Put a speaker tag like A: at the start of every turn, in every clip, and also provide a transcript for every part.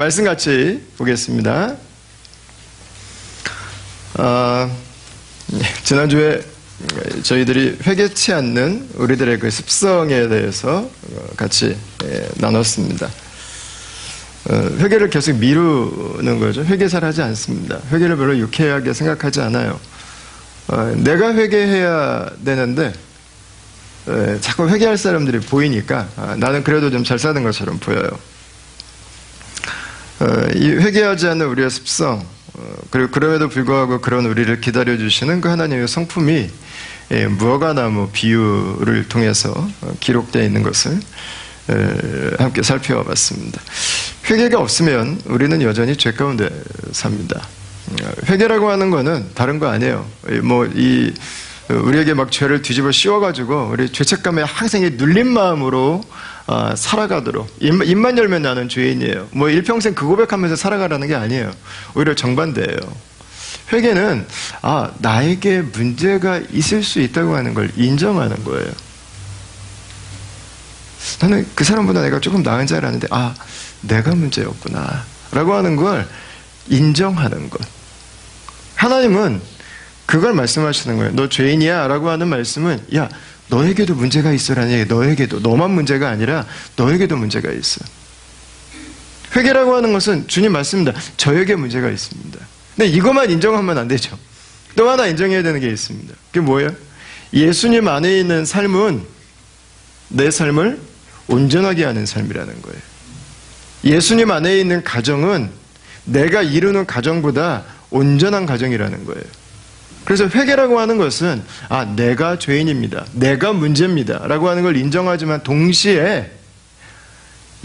A: 말씀 같이 보겠습니다. 지난주에 저희들이 회개치 않는 우리들의 그 습성에 대해서 같이 나눴습니다. 회개를 계속 미루는 거죠. 회개 잘 하지 않습니다. 회개를 별로 유쾌하게 생각하지 않아요. 내가 회개해야 되는데 자꾸 회개할 사람들이 보이니까 나는 그래도 좀 잘 사는 것처럼 보여요. 이 회개하지 않는 우리의 습성, 그리고 그럼에도 불구하고 그런 우리를 기다려주시는 그 하나님의 성품이 무화과나무 비유를 통해서 기록되어 있는 것을 함께 살펴봤습니다. 회개가 없으면 우리는 여전히 죄 가운데 삽니다. 회개라고 하는 것은 다른 거 아니에요. 우리에게 막 죄를 뒤집어 씌워가지고 우리 죄책감에 항상 눌린 마음으로 살아가도록 입만 열면 나는 죄인이에요. 일평생 그 고백하면서 살아가라는 게 아니에요. 오히려 정반대예요. 회개는 나에게 문제가 있을 수 있다고 하는 걸 인정하는 거예요. 나는 그 사람보다 내가 조금 나은 줄 알았는데 내가 문제였구나 라고 하는 걸 인정하는 것. 하나님은 그걸 말씀하시는 거예요. 너 죄인이야 라고 하는 말씀은 너에게도 문제가 있어라는 얘기. 너에게도, 너만 문제가 아니라 너에게도 문제가 있어. 회개라고 하는 것은 주님 말씀입니다. 저에게 문제가 있습니다. 근데 이것만 인정하면 안 되죠. 또 하나 인정해야 되는 게 있습니다. 그게 뭐예요? 예수님 안에 있는 삶은 내 삶을 온전하게 하는 삶이라는 거예요. 예수님 안에 있는 가정은 내가 이루는 가정보다 온전한 가정이라는 거예요. 그래서 회개라고 하는 것은 내가 죄인입니다. 내가 문제입니다. 라고 하는 걸 인정하지만 동시에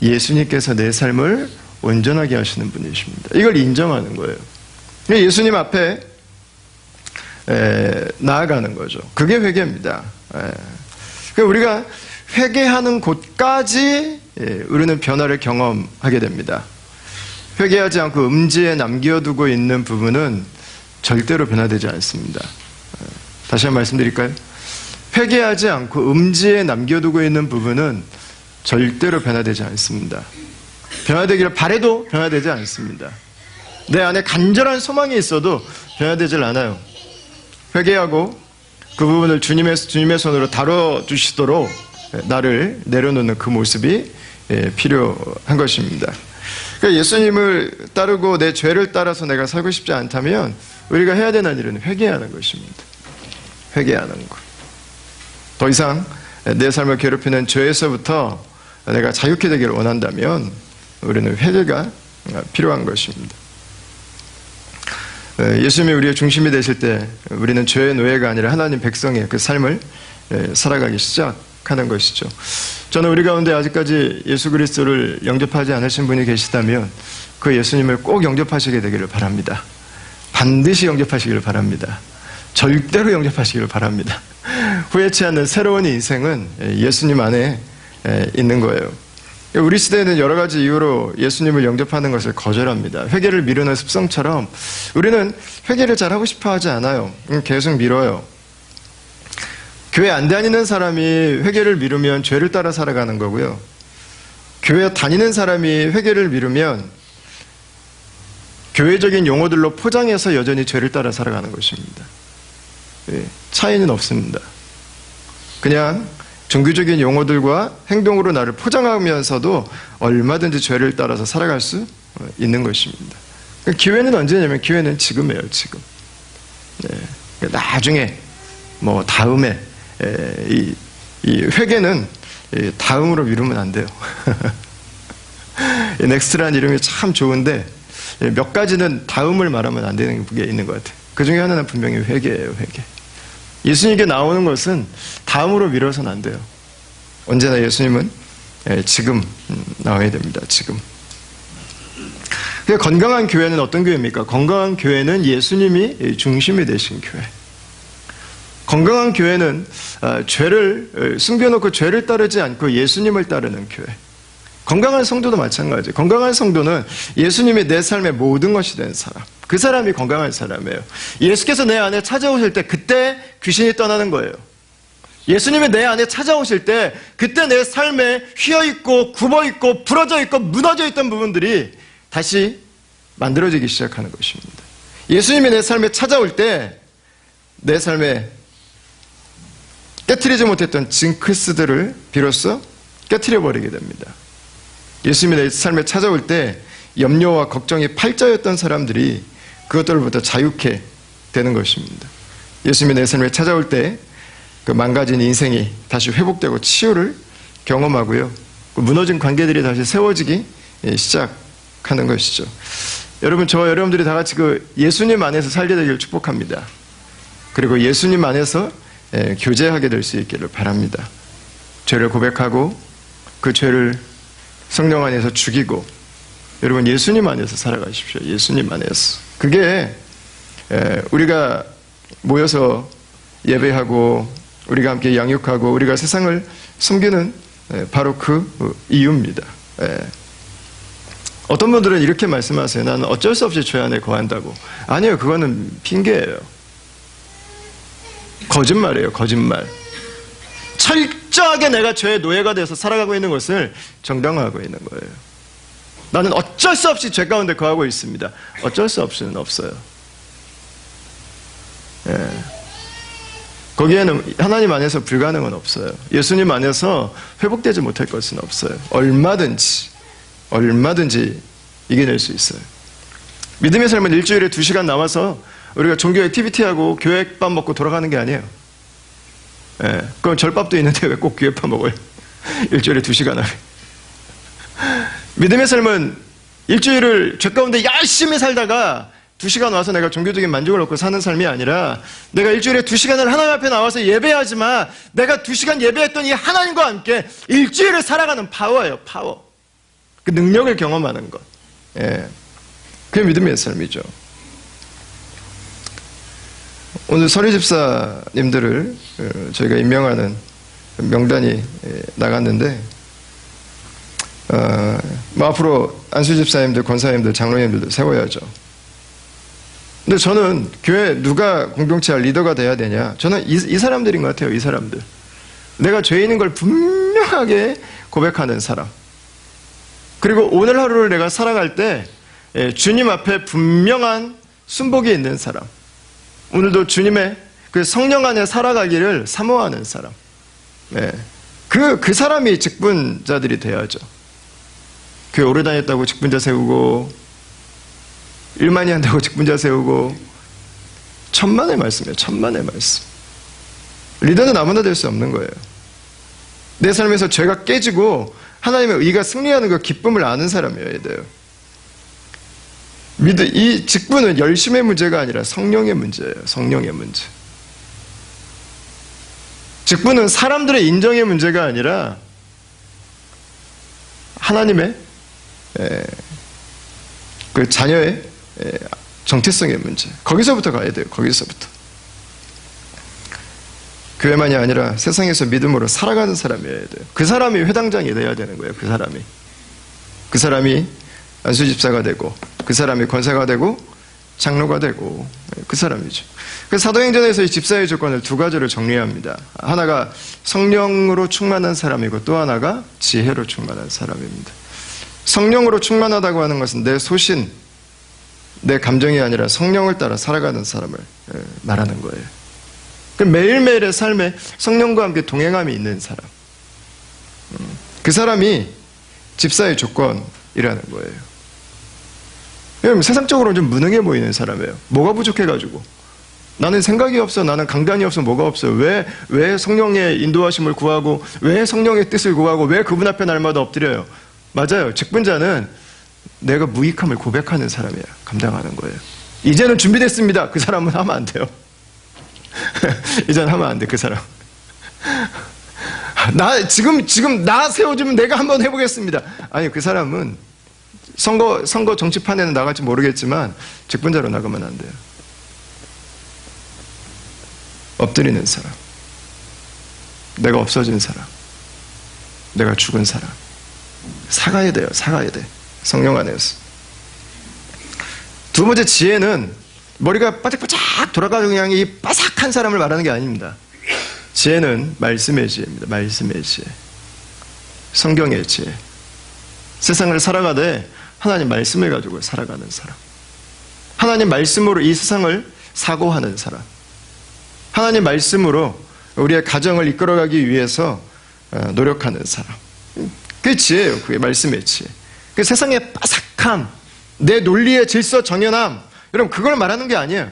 A: 예수님께서 내 삶을 온전하게 하시는 분이십니다. 이걸 인정하는 거예요. 예수님 앞에 나아가는 거죠. 그게 회개입니다. 우리가 회개하는 곳까지 우리는 변화를 경험하게 됩니다. 회개하지 않고 음지에 남겨두고 있는 부분은 절대로 변화되지 않습니다. 다시 한번 말씀드릴까요? 회개하지 않고 음지에 남겨두고 있는 부분은 절대로 변화되지 않습니다. 변화되기를 바라도 변화되지 않습니다. 내 안에 간절한 소망이 있어도 변화되질 않아요. 회개하고 그 부분을 주님의 손으로 다뤄주시도록 나를 내려놓는 그 모습이 필요한 것입니다. 그러니까 예수님을 따르고 내 죄를 따라서 내가 살고 싶지 않다면 우리가 해야 되는 일은 회개하는 것입니다. 회개하는 것. 더 이상 내 삶을 괴롭히는 죄에서부터 내가 자유케 되기를 원한다면 우리는 회개가 필요한 것입니다. 예수님이 우리의 중심이 되실 때 우리는 죄의 노예가 아니라 하나님 백성의 그 삶을 살아가기 시작하는 것이죠. 저는 우리 가운데 아직까지 예수 그리스도를 영접하지 않으신 분이 계시다면 그 예수님을 꼭 영접하시게 되기를 바랍니다. 반드시 영접하시기를 바랍니다. 절대로 영접하시기를 바랍니다. 후회치 않는 새로운 인생은 예수님 안에 있는 거예요. 우리 시대에는 여러 가지 이유로 예수님을 영접하는 것을 거절합니다. 회개를 미루는 습성처럼 우리는 회개를 잘 하고 싶어 하지 않아요. 계속 미뤄요. 교회 안 다니는 사람이 회개를 미루면 죄를 따라 살아가는 거고요. 교회 다니는 사람이 회개를 미루면 교회적인 용어들로 포장해서 여전히 죄를 따라 살아가는 것입니다. 차이는 없습니다. 그냥 종교적인 용어들과 행동으로 나를 포장하면서도 얼마든지 죄를 따라서 살아갈 수 있는 것입니다. 기회는 언제냐면 기회는 지금이에요. 지금. 나중에 다음에 이 회개는 다음으로 미루면 안 돼요. 넥스트라는 이름이 참 좋은데 몇 가지는 다음을 말하면 안 되는 게 있는 것 같아요. 그 중에 하나는 분명히 회개예요. 회개. 예수님께 나오는 것은 다음으로 미뤄서는 안 돼요. 언제나 예수님은 지금 나와야 됩니다. 지금. 건강한 교회는 어떤 교회입니까? 건강한 교회는 예수님이 중심이 되신 교회. 건강한 교회는 죄를 숨겨놓고 죄를 따르지 않고 예수님을 따르는 교회. 건강한 성도도 마찬가지. 건강한 성도는 예수님이 내 삶의 모든 것이 된 사람. 그 사람이 건강한 사람이에요. 예수께서 내 안에 찾아오실 때 그때 귀신이 떠나는 거예요. 예수님이 내 안에 찾아오실 때 그때 내 삶에 휘어있고 굽어있고 부러져있고 무너져있던 부분들이 다시 만들어지기 시작하는 것입니다. 예수님이 내 삶에 찾아올 때 내 삶에 깨트리지 못했던 징크스들을 비로소 깨트려버리게 됩니다. 예수님이 내 삶에 찾아올 때 염려와 걱정이 팔자였던 사람들이 그것들로부터 자유케 되는 것입니다. 예수님이 내 삶에 찾아올 때 그 망가진 인생이 다시 회복되고 치유를 경험하고요. 그 무너진 관계들이 다시 세워지기 시작하는 것이죠. 여러분, 저와 여러분들이 다 같이 그 예수님 안에서 살게 되기를 축복합니다. 그리고 예수님 안에서 교제하게 될 수 있기를 바랍니다. 죄를 고백하고 그 죄를 성령 안에서 죽이고, 여러분 예수님 안에서 살아가십시오. 예수님 안에서. 그게 우리가 모여서 예배하고 우리가 함께 양육하고 우리가 세상을 섬기는 바로 그 이유입니다. 어떤 분들은 이렇게 말씀하세요. 나는 어쩔 수 없이 죄 안에 거한다고. 아니요, 그거는 핑계예요. 거짓말이에요. 거짓말. 철저하게 내가 죄의 노예가 돼서 살아가고 있는 것을 정당화하고 있는 거예요. 나는 어쩔 수 없이 죄 가운데 거하고 있습니다. 어쩔 수 없이는 없어요. 거기에는 하나님 안에서 불가능은 없어요. 예수님 안에서 회복되지 못할 것은 없어요. 얼마든지 이겨낼 수 있어요. 믿음의 삶은 일주일에 2시간 나와서 우리가 종교 액티비티하고 교회밥 먹고 돌아가는 게 아니에요. 그럼 절밥도 있는데 왜 꼭 교회밥 먹어요? 일주일에 2시간 하면. 믿음의 삶은 일주일을 죄 가운데 열심히 살다가 2시간 와서 내가 종교적인 만족을 얻고 사는 삶이 아니라, 내가 일주일에 2시간을 하나님 앞에 나와서 예배하지만 내가 2시간 예배했던 이 하나님과 함께 일주일을 살아가는 파워예요. 파워. 그 능력을 경험하는 것. 그게 믿음의 삶이죠. 오늘 서리 집사님들을 저희가 임명하는 명단이 나갔는데, 앞으로 안수 집사님들, 권사님들, 장로님들도 세워야죠. 근데 저는 교회 누가 공동체 리더가 돼야 되냐? 저는 이 사람들인 것 같아요. 이 사람들. 내가 죄인인 걸 분명하게 고백하는 사람. 그리고 오늘 하루를 내가 살아갈 때 주님 앞에 분명한 순복이 있는 사람. 오늘도 주님의 그 성령 안에 살아가기를 사모하는 사람. 그 사람이 직분자들이 돼야죠. 교회 오래 다녔다고 직분자 세우고, 일 많이 한다고 직분자 세우고, 천만의 말씀이에요. 천만의 말씀. 리더는 아무나 될 수 없는 거예요. 내 삶에서 죄가 깨지고 하나님의 의가 승리하는 그 기쁨을 아는 사람이어야 돼요. 이 직분은 열심의 문제가 아니라 성령의 문제예요. 성령의 문제. 직분은 사람들의 인정의 문제가 아니라 하나님의 그 자녀의 정체성의 문제. 거기서부터 가야 돼요. 거기서부터. 교회만이 아니라 세상에서 믿음으로 살아가는 사람이어야 돼요. 그 사람이 회당장이 돼야 되는 거예요. 그 사람이 안수집사가 되고, 그 사람이 권사가 되고, 장로가 되고, 그 사람이죠. 그래서 사도행전에서 이 집사의 조건을 2가지로 정리합니다. 하나가 성령으로 충만한 사람이고, 또 하나가 지혜로 충만한 사람입니다. 성령으로 충만하다고 하는 것은 내 소신, 내 감정이 아니라 성령을 따라 살아가는 사람을 말하는 거예요. 매일매일의 삶에 성령과 함께 동행함이 있는 사람. 그 사람이 집사의 조건이라는 거예요. 여러분, 세상적으로는 좀 무능해 보이는 사람이에요. 뭐가 부족해가지고. 나는 생각이 없어, 나는 강단이 없어, 뭐가 없어. 왜 성령의 인도하심을 구하고, 왜 성령의 뜻을 구하고, 왜 그분 앞에 날마다 엎드려요. 맞아요. 직분자는 내가 무익함을 고백하는 사람이야. 감당하는 거예요. 이제는 준비됐습니다. 그 사람은 하면 안 돼요. 이제는 하면 안 돼, 그 사람. 지금 나 세워주면 내가 한번 해보겠습니다. 아니, 그 사람은 선거 정치판에는 나갈지 모르겠지만 직분자로 나가면 안 돼요. 엎드리는 사람. 내가 없어진 사람. 내가 죽은 사람. 사가야 돼요. 사가야 돼. 성령 안에서. 2번째 지혜는 머리가 바짝바짝 돌아가는 그냥 이 바삭한 사람을 말하는 게 아닙니다. 지혜는 말씀의 지혜입니다. 말씀의 지혜. 성경의 지혜. 세상을 살아가되 하나님 말씀을 가지고 살아가는 사람. 하나님 말씀으로 이 세상을 사고하는 사람. 하나님 말씀으로 우리의 가정을 이끌어가기 위해서 노력하는 사람. 그게 지혜예요. 그게 말씀의 지혜. 그 세상의 빠삭함, 내 논리의 질서 정연함, 여러분 그걸 말하는 게 아니에요.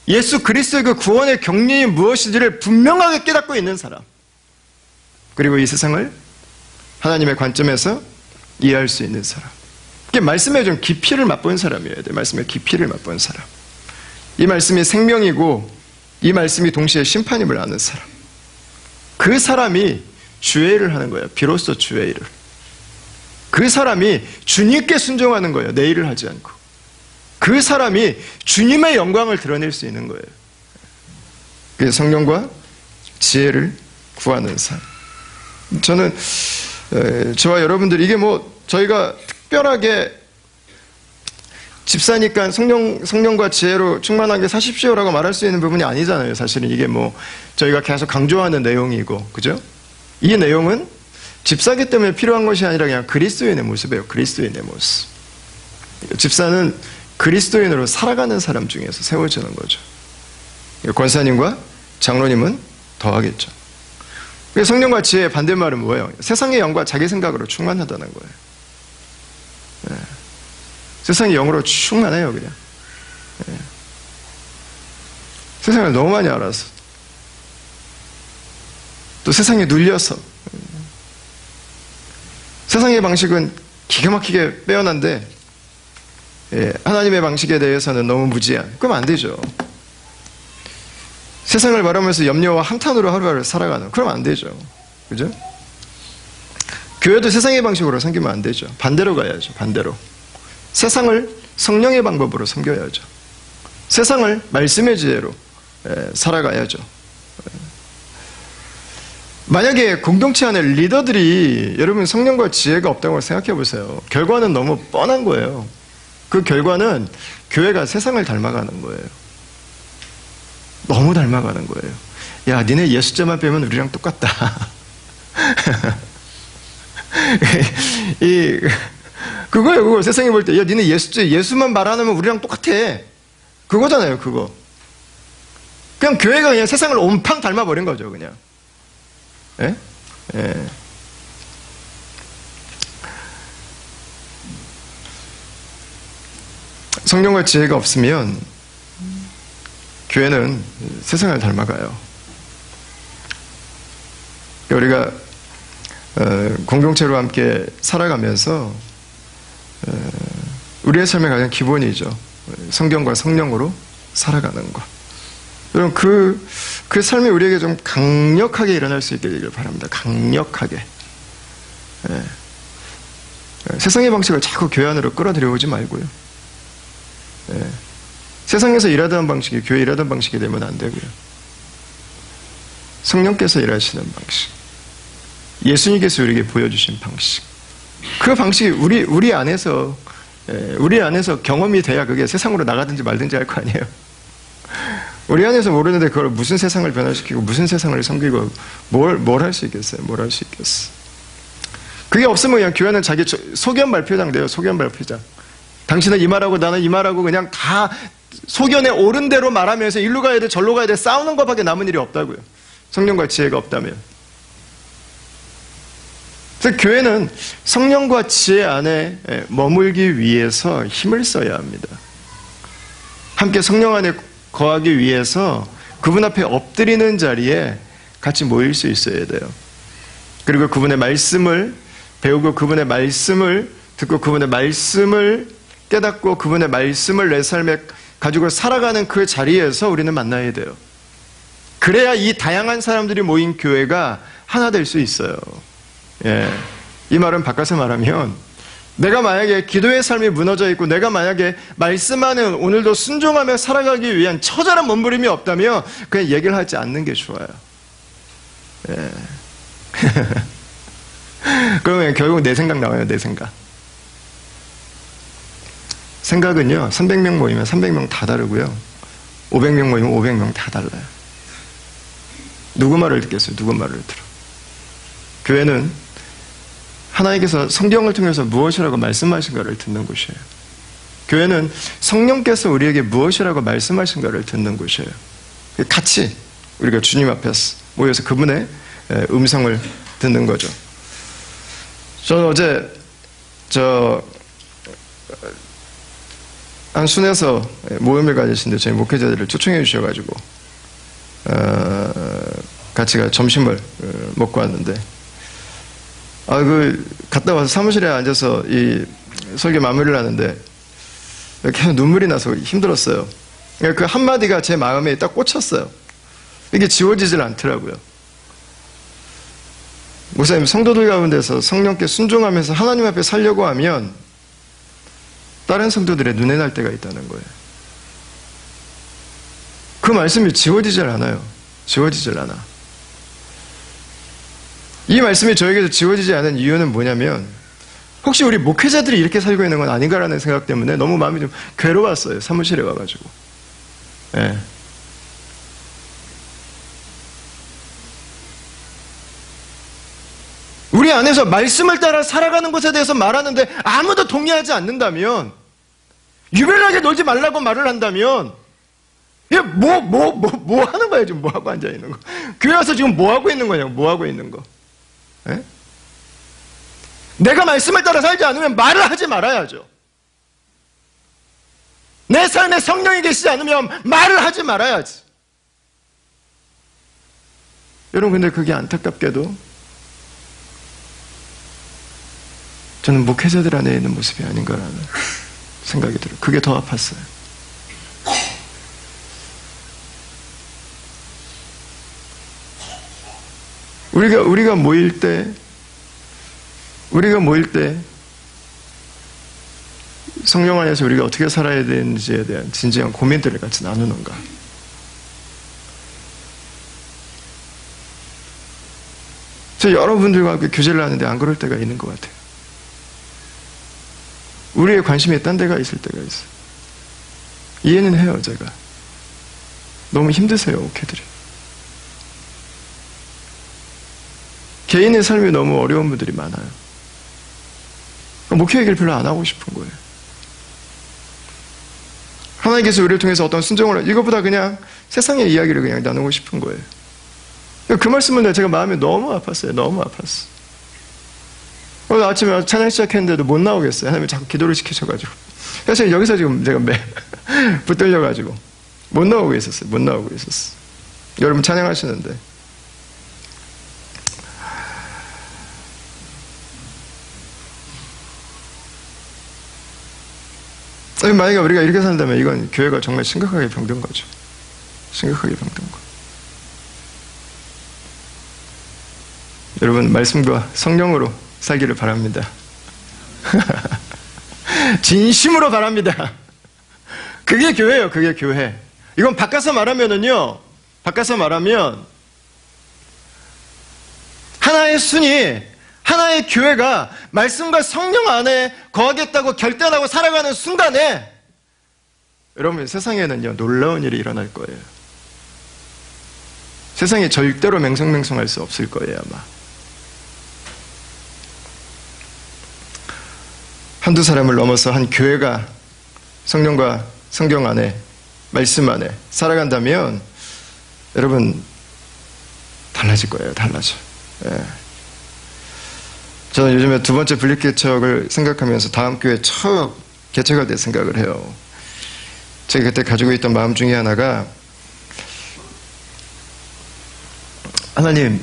A: 예수 그리스도의 그 구원의 경륜이 무엇인지를 분명하게 깨닫고 있는 사람. 그리고 이 세상을 하나님의 관점에서 이해할 수 있는 사람. 그게 말씀에 좀 깊이를 맛본 사람이어야 돼요. 말씀의 깊이를 맛본 사람. 이 말씀이 생명이고 이 말씀이 동시에 심판임을 아는 사람. 그 사람이 주의 일을 하는 거예요. 비로소 주의 일을. 그 사람이 주님께 순종하는 거예요. 내 일을 하지 않고. 그 사람이 주님의 영광을 드러낼 수 있는 거예요. 그 성령과 지혜를 구하는 삶. 저는 저와 여러분들 이게 뭐 저희가 특별하게 집사니까 성령과 지혜로 충만하게 사십시오라고 말할 수 있는 부분이 아니잖아요. 사실은 이게 뭐 저희가 계속 강조하는 내용이고, 그죠? 이 내용은 집사기 때문에 필요한 것이 아니라 그냥 그리스도인의 모습이에요. 그리스도인의 모습. 집사는 그리스도인으로 살아가는 사람 중에서 세워지는 거죠. 권사님과 장로님은 더하겠죠. 성령과 지혜의 반대말은 뭐예요? 세상의 영과 자기 생각으로 충만하다는 거예요. 네. 세상의 영으로 충만해요, 그냥. 네. 세상을 너무 많이 알아서. 또 세상에 눌려서. 세상의 방식은 기가 막히게 빼어난데, 하나님의 방식에 대해서는 너무 무지한. 그럼 안 되죠. 세상을 바라면서 염려와 한탄으로 하루하루 살아가는. 그럼 안 되죠. 그죠? 교회도 세상의 방식으로 섬기면 안 되죠. 반대로 가야죠. 반대로. 세상을 성령의 방법으로 섬겨야죠. 세상을 말씀의 지혜로 살아가야죠. 만약에 공동체 안에 리더들이 여러분 성령과 지혜가 없다고 생각해 보세요. 결과는 너무 뻔한 거예요. 그 결과는 교회가 세상을 닮아가는 거예요. 너무 닮아가는 거예요. 야, 니네 예수자만 빼면 우리랑 똑같다. 그거예요, 그거. 세상이 볼 때, 야, 니네 예수만 말 안 하면 우리랑 똑같아. 그거잖아요, 그거. 그냥 교회가 그냥 세상을 온팡 닮아버린 거죠, 그냥. 예? 예. 성령과 지혜가 없으면 교회는 세상을 닮아가요. 우리가 공동체로 함께 살아가면서 우리의 삶의 가장 기본이죠. 성경과 성령으로 살아가는 것. 여러분 그 삶이 우리에게 좀 강력하게 일어날 수 있기를 바랍니다. 강력하게. 세상의 방식을 자꾸 교회 안으로 끌어들여오지 말고요. 세상에서 일하던 방식이 교회 일하던 방식이 되면 안 되고요. 성령께서 일하시는 방식, 예수님께서 우리에게 보여주신 방식, 그 방식이 우리 안에서 경험이 돼야 그게 세상으로 나가든지 말든지 할 거 아니에요. 우리 안에서 모르는데 그걸 무슨 세상을 변화시키고 무슨 세상을 섬기고 뭘 할 수 있겠어요? 뭘 할 수 있겠어? 그게 없으면 그냥 교회는 자기 소견 발표장 돼요. 소견 발표장. 당신은 이 말하고 나는 이 말하고 그냥 다 소견에 옳은 대로 말하면서 일로 가야 돼 절로 가야 돼 싸우는 것밖에 남은 일이 없다고요. 성령과 지혜가 없다면. 그래서 교회는 성령과 지혜 안에 머물기 위해서 힘을 써야 합니다. 함께 성령 안에 거하기 위해서 그분 앞에 엎드리는 자리에 같이 모일 수 있어야 돼요. 그리고 그분의 말씀을 배우고 그분의 말씀을 듣고 그분의 말씀을 깨닫고 그분의 말씀을 내 삶에 가지고 살아가는 그 자리에서 우리는 만나야 돼요. 그래야 이 다양한 사람들이 모인 교회가 하나 될 수 있어요. 예. 이 말은 바꿔서 말하면 내가 만약에 기도의 삶이 무너져 있고 내가 만약에 말씀하는 오늘도 순종하며 살아가기 위한 처절한 몸부림이 없다면 그냥 얘기를 하지 않는 게 좋아요. 예. 그러면 결국 내 생각 나와요. 내 생각. 생각은요 300명 모이면 300명 다 다르고요 500명 모이면 500명 다 달라요. 누구 말을 듣겠어요? 누구 말을 들어? 교회는 하나님께서 성경을 통해서 무엇이라고 말씀하신가를 듣는 곳이에요. 교회는 성령께서 우리에게 무엇이라고 말씀하신가를 듣는 곳이에요. 같이 우리가 주님 앞에서 모여서 그분의 음성을 듣는 거죠. 저는 어제 한 순에서 모임을 가지신데 저희 목회자들을 초청해 주셔가지고 같이 점심을 먹고 왔는데 갔다 와서 사무실에 앉아서 이 설교 마무리를 하는데 계속 눈물이 나서 힘들었어요. 그 한마디가 제 마음에 딱 꽂혔어요. 이게 지워지질 않더라고요. 목사님, 성도들 가운데서 성령께 순종하면서 하나님 앞에 살려고 하면 다른 성도들의 눈에 날 때가 있다는 거예요. 그 말씀이 지워지질 않아요. 지워지질 않아. 이 말씀이 저에게서 지워지지 않은 이유는 뭐냐면 혹시 우리 목회자들이 이렇게 살고 있는 건 아닌가라는 생각 때문에 너무 마음이 좀 괴로웠어요. 사무실에 와가지고. 네. 우리 안에서 말씀을 따라 살아가는 것에 대해서 말하는데 아무도 동의하지 않는다면, 유별나게 놀지 말라고 말을 한다면, 이게 뭐 하는 거야, 지금 뭐 하고 앉아있는 거. 교회 와서 지금 뭐 하고 있는 거냐고, 뭐 하고 있는 거. 에? 내가 말씀을 따라 살지 않으면 말을 하지 말아야죠. 내 삶에 성령이 계시지 않으면 말을 하지 말아야지. 여러분, 근데 그게 안타깝게도 저는 목회자들 안에 있는 모습이 아닌가라는 생각이 들어요. 그게 더 아팠어요. 우리가 모일 때 성령 안에서 우리가 어떻게 살아야 되는지에 대한 진지한 고민들을 같이 나누는가. 저 여러분들과 함께 교제를 하는데 안 그럴 때가 있는 것 같아요. 우리의 관심이 딴 데가 있을 때가 있어요. 이해는 해요, 제가. 너무 힘드세요, 목회들이. 개인의 삶이 너무 어려운 분들이 많아요. 목회 얘기를 별로 안 하고 싶은 거예요. 하나님께서 우리를 통해서 어떤 순종을, 이것보다 그냥 세상의 이야기를 그냥 나누고 싶은 거예요. 그 말씀을 제가 마음이 너무 아팠어요. 너무 아팠어. 오늘 아침에 찬양 시작했는데도 못 나오겠어요. 하나님이 자꾸 기도를 시키셔가지고. 사실 여기서 지금 제가 붙들려가지고 못 나오고 있었어요. 못 나오고 있었어. 여러분 찬양하시는데. 만약에 우리가 이렇게 산다면 이건 교회가 정말 심각하게 병든 거죠. 심각하게 병든 거. 여러분, 말씀과 성령으로 살기를 바랍니다. 진심으로 바랍니다. 그게 교회예요. 그게 교회. 이건 바꿔서 말하면은요, 하나의 순위, 하나의 교회가 말씀과 성령 안에 거하겠다고 결단하고 살아가는 순간에 여러분, 세상에는요 놀라운 일이 일어날 거예요. 세상이 절대로 맹성맹성할 수 없을 거예요. 아마 한두 사람을 넘어서 한 교회가 성령과 성경 안에, 말씀 안에 살아간다면 여러분 달라질 거예요. 달라져. 예. 저는 요즘에 두 번째 분립개척을 생각하면서 다음 교회 처음 개척할 때 생각을 해요. 제가 그때 가지고 있던 마음 중에 하나가, 하나님,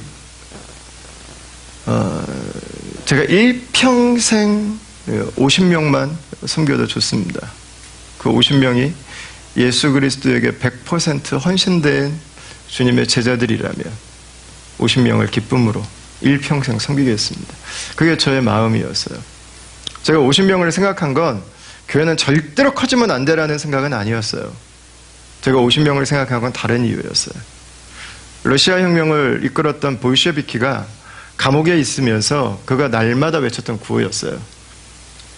A: 제가 일평생 50명만 섬겨도 좋습니다. 그 50명이 예수 그리스도에게 100% 헌신된 주님의 제자들이라면 50명을 기쁨으로 일평생 섬기겠습니다. 그게 저의 마음이었어요. 제가 50명을 생각한 건 교회는 절대로 커지면 안 되라는 생각은 아니었어요. 제가 50명을 생각한 건 다른 이유였어요. 러시아 혁명을 이끌었던 볼셰비키가 감옥에 있으면서 그가 날마다 외쳤던 구호였어요.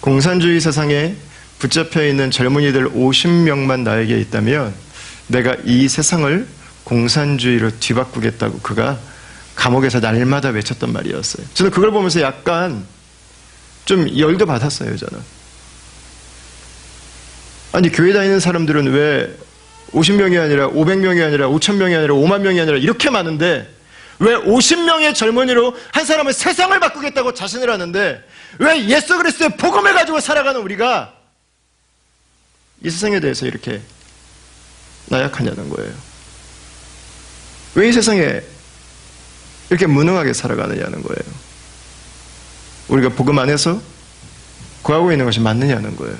A: 공산주의 세상에 붙잡혀 있는 젊은이들 50명만 나에게 있다면 내가 이 세상을 공산주의로 뒤바꾸겠다고 그가 감옥에서 날마다 외쳤던 말이었어요. 저는 그걸 보면서 약간 좀 열도 받았어요, 저는. 아니, 교회 다니는 사람들은 왜 50명이 아니라 500명이 아니라 5,000명이 아니라 5만 명이 아니라 이렇게 많은데 왜 50명의 젊은이로 한 사람은 세상을 바꾸겠다고 자신을 하는데 왜 예수 그리스도의 복음을 가지고 살아가는 우리가 이 세상에 대해서 이렇게 나약하냐는 거예요. 왜 이 세상에 이렇게 무능하게 살아가느냐는 거예요. 우리가 복음 안에서 구하고 있는 것이 맞느냐는 거예요.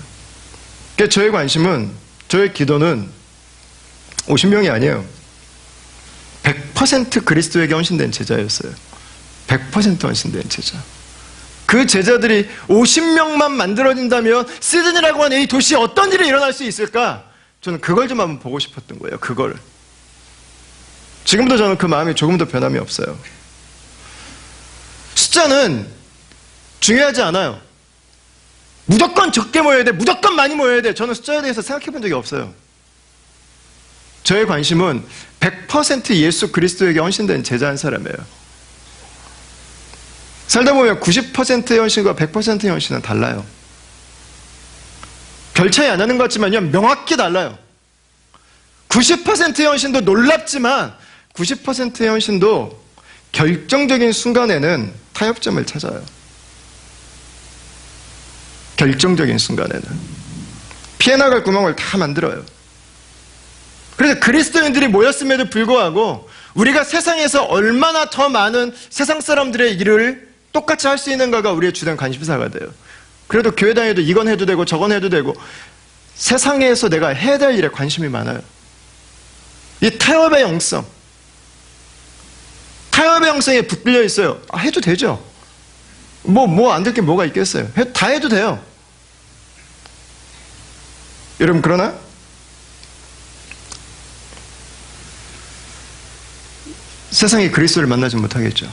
A: 그러니까 저의 관심은, 저의 기도는 50명이 아니에요. 100% 그리스도에게 헌신된 제자였어요. 100% 헌신된 제자. 그 제자들이 50명만 만들어진다면 시드니라고 하는 이 도시에 어떤 일이 일어날 수 있을까? 저는 그걸 좀 한번 보고 싶었던 거예요. 그걸. 지금도 저는 그 마음이 조금도 변함이 없어요. 숫자는 중요하지 않아요. 무조건 적게 모여야 돼. 무조건 많이 모여야 돼. 저는 숫자에 대해서 생각해 본 적이 없어요. 저의 관심은 100% 예수 그리스도에게 헌신된 제자인 사람이에요. 살다 보면 90%의 헌신과 100%의 헌신은 달라요. 별 차이 안 하는 것 같지만요, 명확히 달라요. 90%의 헌신도 놀랍지만 90%의 헌신도 결정적인 순간에는 타협점을 찾아요. 결정적인 순간에는 피해 나갈 구멍을 다 만들어요. 그래서 그리스도인들이 모였음에도 불구하고 우리가 세상에서 얼마나 더 많은 세상 사람들의 일을 똑같이 할 수 있는가가 우리의 주된 관심사가 돼요. 그래도 교회 다녀도 이건 해도 되고 저건 해도 되고 세상에서 내가 해야 될 일에 관심이 많아요. 이 타협의 영성, 타협의 영성에 붙들려 있어요. 해도 되죠. 뭐 안 될 게 뭐가 있겠어요. 다 해도 돼요. 여러분, 그러나 세상이 그리스도를 만나지 못하겠죠.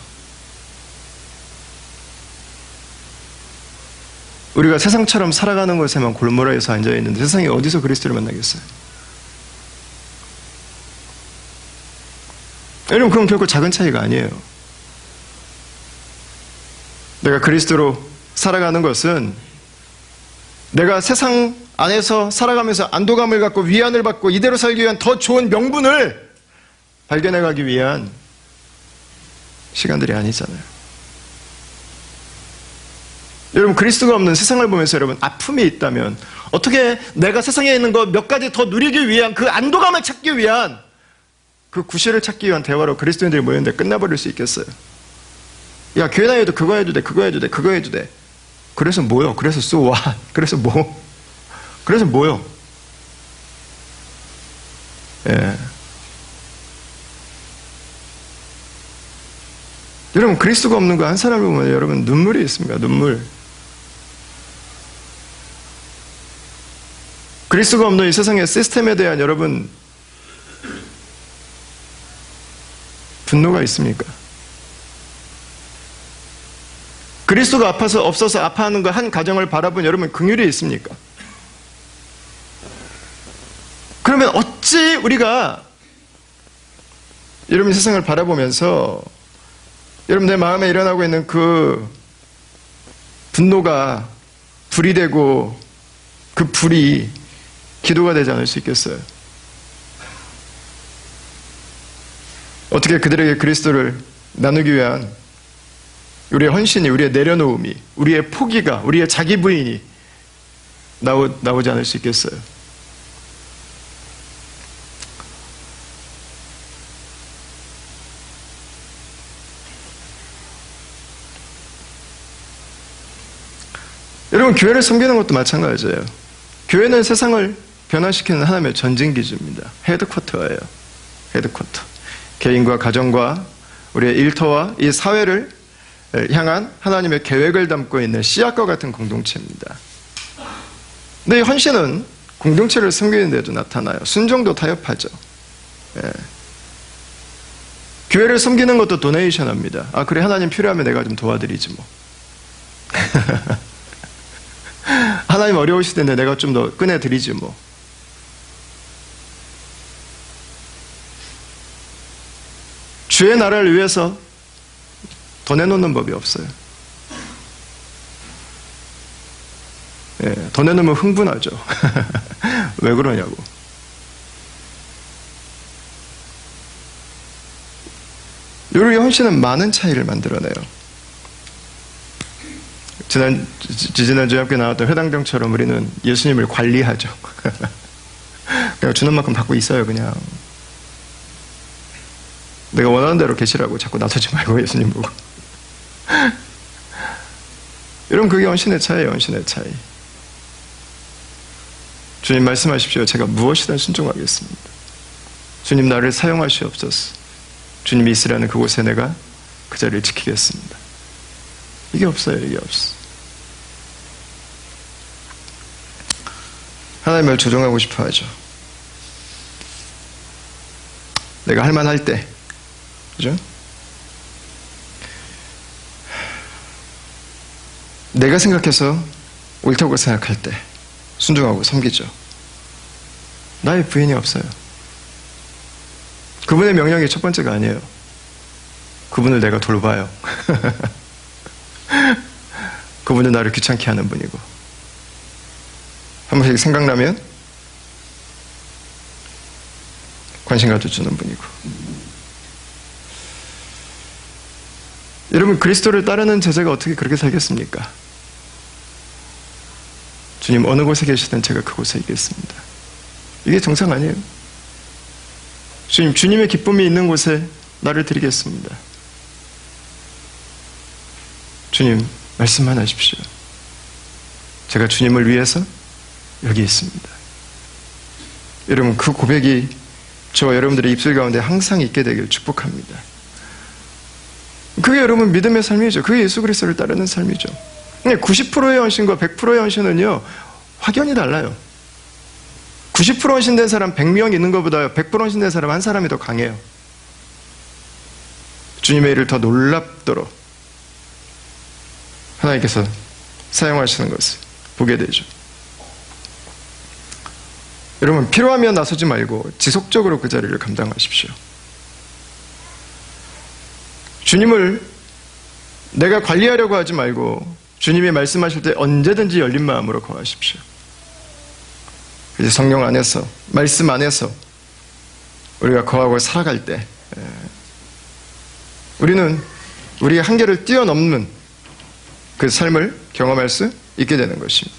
A: 우리가 세상처럼 살아가는 것에만 골몰아서 앉아있는데 세상이 어디서 그리스도를 만나겠어요? 여러분, 그건 결코 작은 차이가 아니에요. 내가 그리스도로 살아가는 것은 내가 세상 안에서 살아가면서 안도감을 갖고 위안을 받고 이대로 살기 위한 더 좋은 명분을 발견해가기 위한 시간들이 아니잖아요. 여러분, 그리스도가 없는 세상을 보면서 여러분 아픔이 있다면 어떻게 내가 세상에 있는 것 몇 가지 더 누리기 위한 그 안도감을 찾기 위한 그 구실을 찾기 위한 대화로 그리스도인들이 모였는데 끝나버릴 수 있겠어요? 야, 교회 다녀도 그거 해도 돼, 그거 해도 돼, 그거 해도 돼. 그래서 뭐요? 그래서 so what? 그래서 뭐? 그래서 뭐요? 예. 여러분, 그리스도가 없는 거 한 사람을 보면 여러분 눈물이 있습니다. 눈물. 그리스도가 없는 이 세상의 시스템에 대한 여러분 분노가 있습니까? 그리스도가 없어서 아파하는 거 한 가정을 바라본 여러분 긍휼이 있습니까? 그러면 어찌 우리가 여러분 세상을 바라보면서 여러분 내 마음에 일어나고 있는 그 분노가 불이 되고 그 불이 기도가 되지 않을 수 있겠어요? 어떻게 그들에게 그리스도를 나누기 위한 우리의 헌신이, 우리의 내려놓음이, 우리의 포기가, 우리의 자기 부인이 나오지 않을 수 있겠어요? 여러분, 교회를 섬기는 것도 마찬가지예요. 교회는 세상을 변화시키는 하나님의 전진기지입니다. 헤드쿼터예요. 헤드쿼터. 개인과 가정과 우리의 일터와 이 사회를 향한 하나님의 계획을 담고 있는 씨앗과 같은 공동체입니다. 근데 이 헌신은 공동체를 섬기는 데도 나타나요. 순종도 타협하죠. 예. 교회를 섬기는 것도 도네이션합니다. 아, 그래, 하나님 필요하면 내가 좀 도와드리지 뭐. 하나님 어려우실 텐데 내가 좀 더 꺼내드리지 뭐. 주의 나라를 위해서 더 내놓는 법이 없어요. 더 내놓으면 흥분하죠. 왜 그러냐고. 요리 헌신은 많은 차이를 만들어내요. 지지난주에 함께 나왔던 회당정처럼 우리는 예수님을 관리하죠. 그냥 주는 만큼 받고 있어요, 그냥. 내가 원하는 대로 계시라고 자꾸 나서지 말고 예수님 보고. 여러분, 그게 헌신의 차이예요, 헌신의 차이. 주님 말씀하십시오. 제가 무엇이든 순종하겠습니다. 주님 나를 사용하시옵소서. 주님이 있으라는 그곳에 내가 그 자리를 지키겠습니다. 이게 없어요, 이게 없어. 하나님의 말 조종하고 싶어 하죠. 내가 할 만할 때, 그죠? 내가 생각해서 옳다고 생각할 때 순종하고 섬기죠. 나의 부인이 없어요. 그분의 명령이 첫 번째가 아니에요. 그분을 내가 돌봐요. 그분은 나를 귀찮게 하는 분이고, 한 번씩 생각나면 관심 가져주는 분이고. 여러분, 그리스도를 따르는 제자가 어떻게 그렇게 살겠습니까? 주님 어느 곳에 계시든 제가 그곳에 있겠습니다. 이게 정상 아니에요? 주님, 주님의 기쁨이 있는 곳에 나를 드리겠습니다. 주님, 말씀만 하십시오. 제가 주님을 위해서 여기 있습니다. 여러분, 그 고백이 저와 여러분들의 입술 가운데 항상 있게 되길 축복합니다. 그게 여러분 믿음의 삶이죠. 그게 예수 그리스도를 따르는 삶이죠. 90%의 헌신과 100%의 헌신은요, 확연히 달라요. 90% 헌신된 사람 100명 있는 것보다 100% 헌신된 사람 한 사람이 더 강해요. 주님의 일을 더 놀랍도록 하나님께서 사용하시는 것을 보게 되죠. 여러분, 필요하면 나서지 말고 지속적으로 그 자리를 감당하십시오. 주님을 내가 관리하려고 하지 말고 주님이 말씀하실 때 언제든지 열린 마음으로 거하십시오. 이제 성령 안에서, 말씀 안에서 우리가 거하고 살아갈 때 우리는 우리의 한계를 뛰어넘는 그 삶을 경험할 수 있게 되는 것입니다.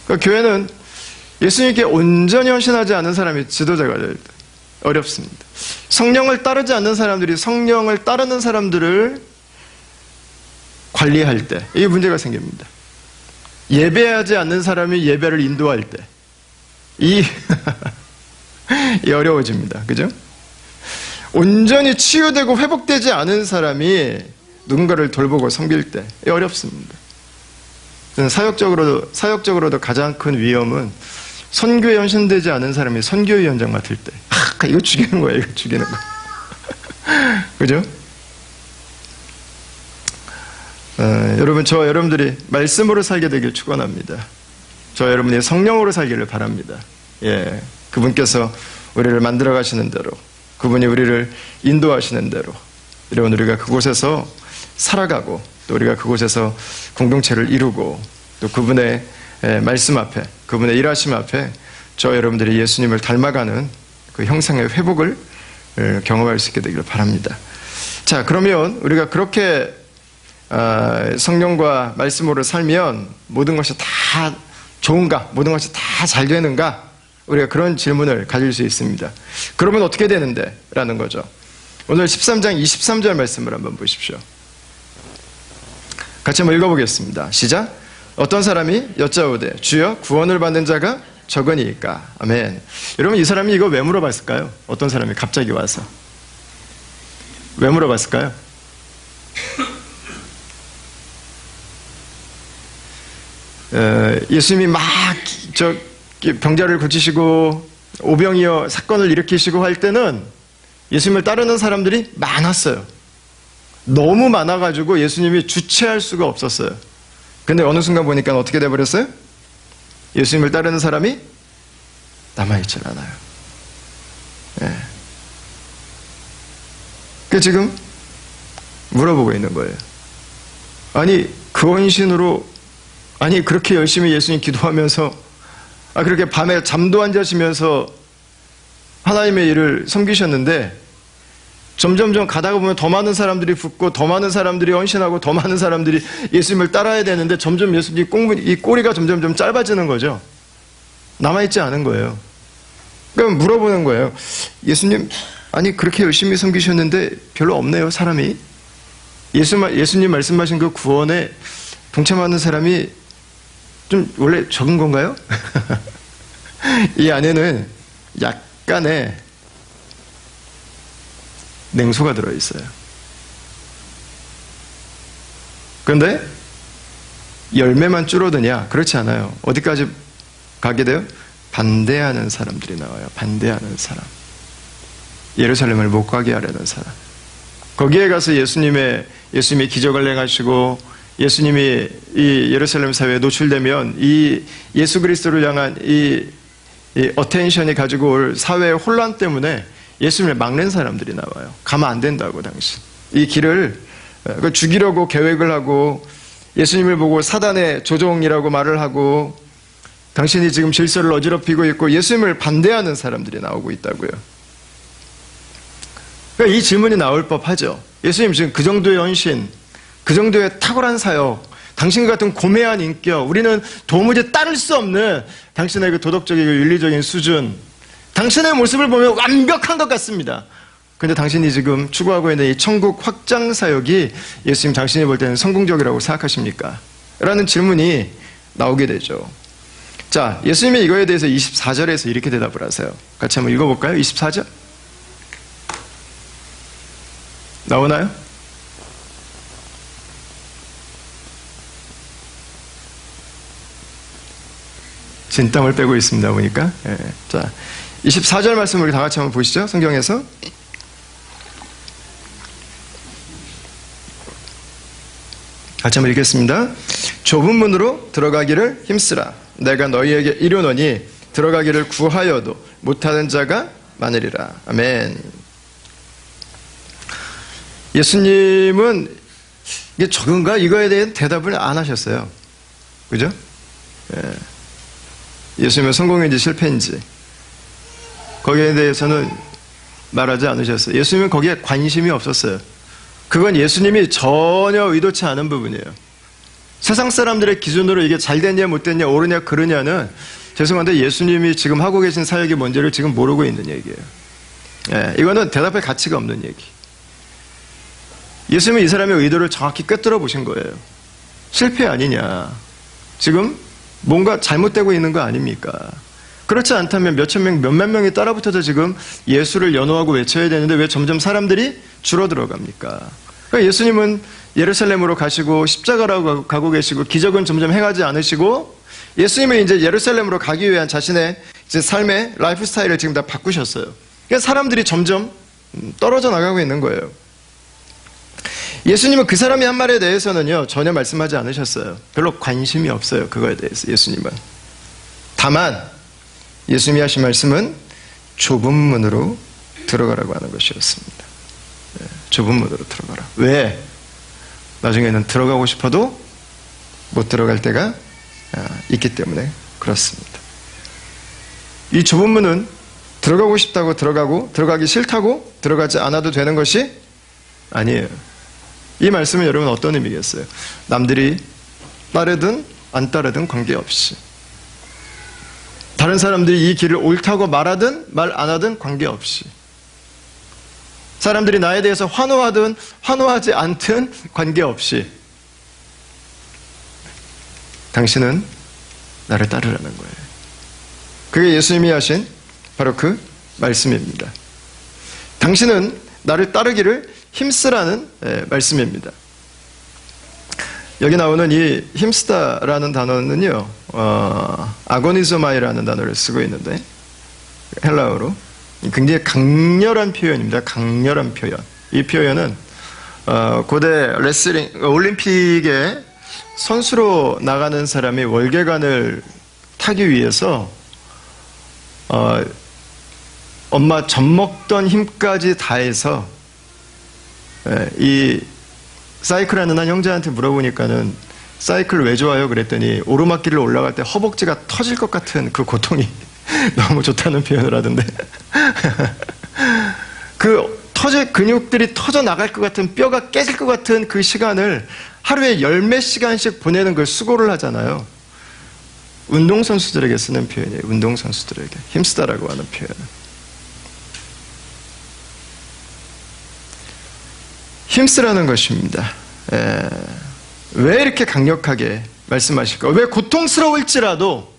A: 그러니까 교회는 예수님께 온전히 헌신하지 않은 사람이 지도자가 될 때 어렵습니다. 성령을 따르지 않는 사람들이 성령을 따르는 사람들을 관리할 때 이게 문제가 생깁니다. 예배하지 않는 사람이 예배를 인도할 때 이 어려워집니다. 그죠? 온전히 치유되고 회복되지 않은 사람이 누군가를 돌보고 섬길 때 어렵습니다. 사역적으로도 가장 큰 위험은 선교에 헌신되지 않은 사람이 선교위원장 맡을 때 이거 죽이는 거예요. 이거 죽이는 거. 그죠? 여러분, 저와 여러분들이 말씀으로 살게 되길 축원합니다. 저와 여러분이 성령으로 살기를 바랍니다. 예, 그분께서 우리를 만들어 가시는 대로, 그분이 우리를 인도하시는 대로 여러분, 우리가 그곳에서 살아가고 또 우리가 그곳에서 공동체를 이루고 또 그분의 말씀 앞에, 그분의 일하심 앞에 저와 여러분들이 예수님을 닮아가는 그 형상의 회복을 경험할 수 있게 되기를 바랍니다. 자, 그러면 우리가 그렇게 성령과 말씀으로 살면 모든 것이 다 좋은가? 모든 것이 다 잘 되는가? 우리가 그런 질문을 가질 수 있습니다. 그러면 어떻게 되는데? 라는 거죠. 오늘 13장 23절 말씀을 한번 보십시오. 같이 한번 읽어보겠습니다. 시작. 어떤 사람이 여짜오되 주여 구원을 받는 자가 적으니까. 아멘. 여러분, 이 사람이 이거 왜 물어봤을까요? 어떤 사람이 갑자기 와서 왜 물어봤을까요? 예수님이 막 병자를 고치시고 오병이어 사건을 일으키시고 할 때는 예수님을 따르는 사람들이 많았어요. 너무 많아가지고 예수님이 주체할 수가 없었어요. 근데 어느 순간 보니까 어떻게 돼버렸어요? 예수님을 따르는 사람이 남아있질 않아요. 예. 그 지금 물어보고 있는 거예요. 아니, 그 헌신으로 아니 그렇게 열심히 예수님 기도하면서 그렇게 밤에 잠도 안 자시면서 하나님의 일을 섬기셨는데 점점점 가다가 보면 더 많은 사람들이 붙고 더 많은 사람들이 헌신하고 더 많은 사람들이 예수님을 따라야 되는데 점점 예수님 이 꼬리가 점점 짧아지는 거죠. 남아있지 않은 거예요. 그럼 물어보는 거예요. 예수님, 아니 그렇게 열심히 섬기셨는데 별로 없네요, 사람이. 예수님 말씀하신 그 구원에 동참하는 사람이 좀 원래 적은 건가요? 이 안에는 약간의 냉소가 들어있어요. 그런데 열매만 줄어드냐? 그렇지 않아요. 어디까지 가게 돼요? 반대하는 사람들이 나와요. 반대하는 사람. 예루살렘을 못 가게 하려는 사람. 거기에 가서 예수님이 기적을 행하시고 예수님이 이 예루살렘 사회에 노출되면 이 예수 그리스도를 향한 이 어텐션이 가지고 올 사회의 혼란 때문에 예수님을 막는 사람들이 나와요. 가면 안 된다고 당신. 이 길을 죽이려고 계획을 하고 예수님을 보고 사단의 조종이라고 말을 하고 당신이 지금 질서를 어지럽히고 있고 예수님을 반대하는 사람들이 나오고 있다고요. 그러니까 이 질문이 나올 법하죠. 예수님 지금 그 정도의 헌신, 그 정도의 탁월한 사역, 당신 같은 고매한 인격, 우리는 도무지 따를 수 없는 당신의 그 도덕적이고 윤리적인 수준, 당신의 모습을 보면 완벽한 것 같습니다. 그런데 당신이 지금 추구하고 있는 이 천국 확장 사역이 예수님 당신이 볼 때는 성공적이라고 생각하십니까? 라는 질문이 나오게 되죠. 자, 예수님이 이거에 대해서 24절에서 이렇게 대답을 하세요. 같이 한번 읽어볼까요? 24절. 나오나요? 진땀을 빼고 있습니다. 보니까. 예. 자, 24절 말씀 우리 다 같이 한번 보시죠. 성경에서. 같이 한번 읽겠습니다. 좁은 문으로 들어가기를 힘쓰라. 내가 너희에게 이르노니 들어가기를 구하여도 못하는 자가 많으리라. 아멘. 예수님은 이게 적은가? 이거에 대한 대답을 안 하셨어요. 그죠? 예. 예수님은 성공인지 실패인지 거기에 대해서는 말하지 않으셨어요. 예수님은 거기에 관심이 없었어요. 그건 예수님이 전혀 의도치 않은 부분이에요. 세상 사람들의 기준으로 이게 잘 됐냐 못 됐냐 옳으냐 그르냐는 죄송한데 예수님이 지금 하고 계신 사역이 뭔지를 지금 모르고 있는 얘기예요. 예, 이거는 대답할 가치가 없는 얘기. 예수님은 이 사람의 의도를 정확히 꿰뚫어 보신 거예요. 실패 아니냐. 지금 뭔가 잘못되고 있는 거 아닙니까? 그렇지 않다면 몇천 명, 몇만 명이 따라붙어서 지금 예수를 연호하고 외쳐야 되는데 왜 점점 사람들이 줄어들어갑니까? 그러니까 예수님은 예루살렘으로 가시고 십자가라고 가고 계시고 기적은 점점 행하지 않으시고 예수님은 이제 예루살렘으로 가기 위한 자신의 이제 삶의 라이프 스타일을 지금 다 바꾸셨어요. 그러니까 사람들이 점점 떨어져 나가고 있는 거예요. 예수님은 그 사람이 한 말에 대해서는요 전혀 말씀하지 않으셨어요. 별로 관심이 없어요. 그거에 대해서 예수님은. 다만 예수님이 하신 말씀은 좁은 문으로 들어가라고 하는 것이었습니다. 네, 좁은 문으로 들어가라. 왜? 나중에는 들어가고 싶어도 못 들어갈 때가 있기 때문에 그렇습니다. 이 좁은 문은 들어가고 싶다고 들어가고 들어가기 싫다고 들어가지 않아도 되는 것이 아니에요. 이 말씀은 여러분 어떤 의미겠어요? 남들이 따르든 안 따르든 관계없이 다른 사람들이 이 길을 옳다고 말하든 말 안 하든 관계없이 사람들이 나에 대해서 환호하든 환호하지 않든 관계없이 당신은 나를 따르라는 거예요. 그게 예수님이 하신 바로 그 말씀입니다. 당신은 나를 따르기를 힘쓰라는 말씀입니다. 여기 나오는 이 힘쓰다라는 단어는요, 아고니소마이라는 단어를 쓰고 있는데 헬라어로 굉장히 강렬한 표현입니다. 강렬한 표현. 이 표현은 고대 레슬링 올림픽에 선수로 나가는 사람이 월계관을 타기 위해서 엄마 젖 먹던 힘까지 다해서 이 사이클하는 한 형제한테 물어보니까는 사이클 왜 좋아요? 그랬더니 오르막길을 올라갈 때 허벅지가 터질 것 같은 그 고통이 너무 좋다는 표현을 하던데 그 근육들이 터져 나갈 것 같은, 뼈가 깨질 것 같은 그 시간을 하루에 10몇 시간씩 보내는 그 수고를 하잖아요. 운동선수들에게 쓰는 표현이에요. 운동선수들에게 힘쓰다라고 하는 표현은. 힘쓰라는 것입니다. 왜 이렇게 강력하게 말씀하실까? 왜 고통스러울지라도,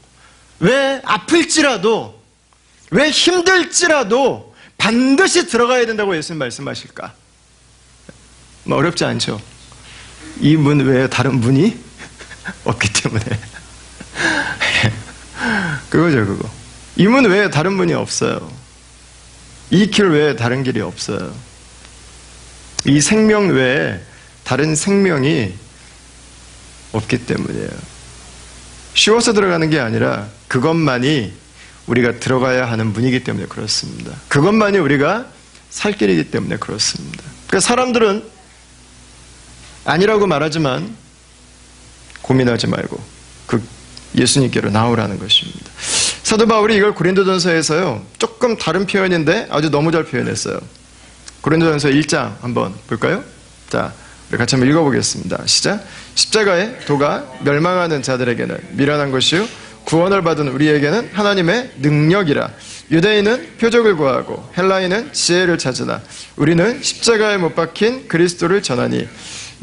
A: 왜 아플지라도, 왜 힘들지라도 반드시 들어가야 된다고 예수님 말씀하실까? 뭐 어렵지 않죠? 이 문 외에 다른 문이 없기 때문에. 그거죠, 그거. 이 문 외에 다른 문이 없어요. 이 길 외에 다른 길이 없어요. 이 생명 외에 다른 생명이 없기 때문이에요. 쉬워서 들어가는 게 아니라 그것만이 우리가 들어가야 하는 문이기 때문에 그렇습니다. 그것만이 우리가 살 길이기 때문에 그렇습니다. 그러니까 사람들은 아니라고 말하지만 고민하지 말고 그 예수님께로 나오라는 것입니다. 사도 바울이 이걸 고린도전서에서요, 조금 다른 표현인데 아주 너무 잘 표현했어요. 고린도전서 1장 한번 볼까요? 자, 우리 같이 한번 읽어보겠습니다. 시작. 십자가의 도가 멸망하는 자들에게는 미련한 것이요 구원을 받은 우리에게는 하나님의 능력이라. 유대인은 표적을 구하고 헬라인은 지혜를 찾으나 우리는 십자가에 못 박힌 그리스도를 전하니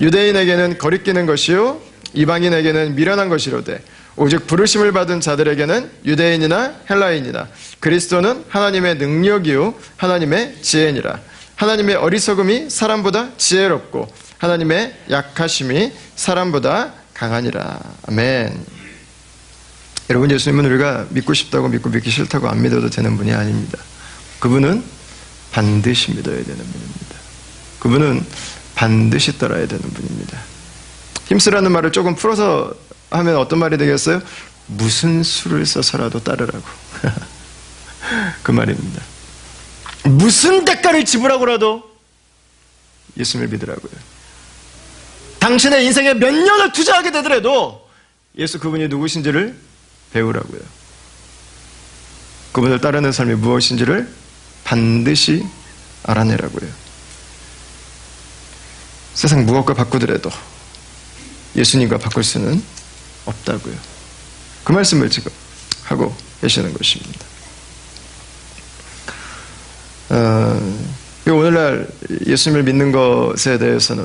A: 유대인에게는 거리끼는 것이요 이방인에게는 미련한 것이로되 오직 부르심을 받은 자들에게는 유대인이나 헬라인이나 그리스도는 하나님의 능력이요 하나님의 지혜니라. 하나님의 어리석음이 사람보다 지혜롭고 하나님의 약하심이 사람보다 강하니라. 아멘. 여러분, 예수님은 우리가 믿고 싶다고 믿고 믿기 싫다고 안 믿어도 되는 분이 아닙니다. 그분은 반드시 믿어야 되는 분입니다. 그분은 반드시 따라야 되는 분입니다. 힘쓰라는 말을 조금 풀어서 하면 어떤 말이 되겠어요? 무슨 수를 써서라도 따르라고. 그 말입니다. 무슨 대가를 지불하고라도 예수님을 믿으라고요. 당신의 인생에 몇 년을 투자하게 되더라도 예수 그분이 누구신지를 배우라고요. 그분을 따르는 삶이 무엇인지를 반드시 알아내라고요. 세상 무엇과 바꾸더라도 예수님과 바꿀 수는 없다고요. 그 말씀을 지금 하고 계시는 것입니다. 오늘날 예수님을 믿는 것에 대해서는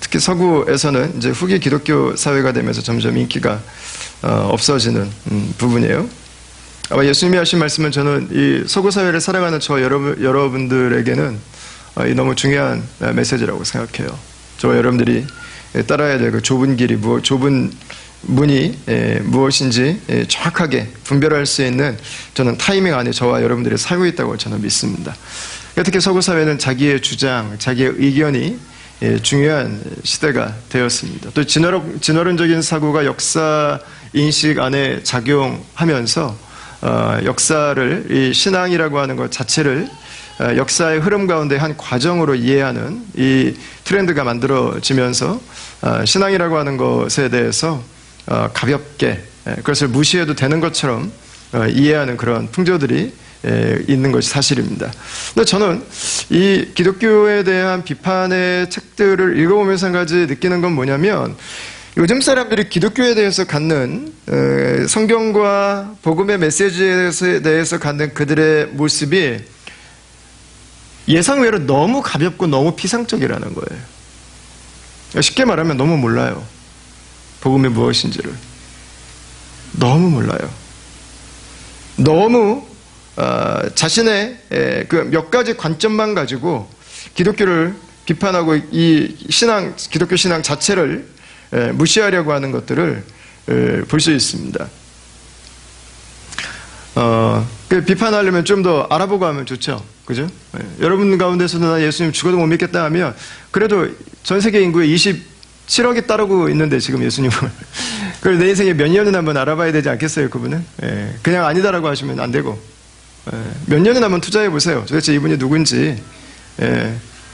A: 특히 서구에서는 이제 후기 기독교 사회가 되면서 점점 인기가 없어지는 부분이에요. 아마 예수님이 하신 말씀은 저는 이 서구 사회를 살아가는 저 여러분들에게는 너무 중요한 메시지라고 생각해요. 저와 여러분들이 따라야 될 그 좁은 길이 좁은 문이 무엇인지 정확하게 분별할 수 있는 저는 타이밍 안에 저와 여러분들이 살고 있다고 저는 믿습니다. 특히 서구 사회는 자기의 주장, 자기의 의견이 중요한 시대가 되었습니다. 또 진화론적인 사고가 역사 인식 안에 작용하면서 역사를, 이 신앙이라고 하는 것 자체를 역사의 흐름 가운데 한 과정으로 이해하는 이 트렌드가 만들어지면서 신앙이라고 하는 것에 대해서 가볍게 그것을 무시해도 되는 것처럼 이해하는 그런 풍조들이 있는 것이 사실입니다. 근데 저는 이 기독교에 대한 비판의 책들을 읽어보면서 한 가지 느끼는 건 뭐냐면, 요즘 사람들이 기독교에 대해서 갖는 성경과 복음의 메시지에 대해서 갖는 그들의 모습이 예상외로 너무 가볍고 너무 피상적이라는 거예요. 쉽게 말하면 너무 몰라요. 복음이 무엇인지를. 너무 몰라요. 너무 자신의 그 몇 가지 관점만 가지고 기독교를 비판하고 이 기독교 신앙 자체를 무시하려고 하는 것들을 볼 수 있습니다. 그 비판하려면 좀 더 알아보고 하면 좋죠. 그죠? 여러분 가운데서도 나 예수님 죽어도 못 믿겠다 하면 그래도 전 세계 인구의 27억이 따르고 있는데 지금 예수님을 그걸 내 인생에 몇 년은 한번 알아봐야 되지 않겠어요, 그분은? 그냥 아니다라고 하시면 안 되고 몇 년은 한번 투자해 보세요. 도대체 이분이 누군지.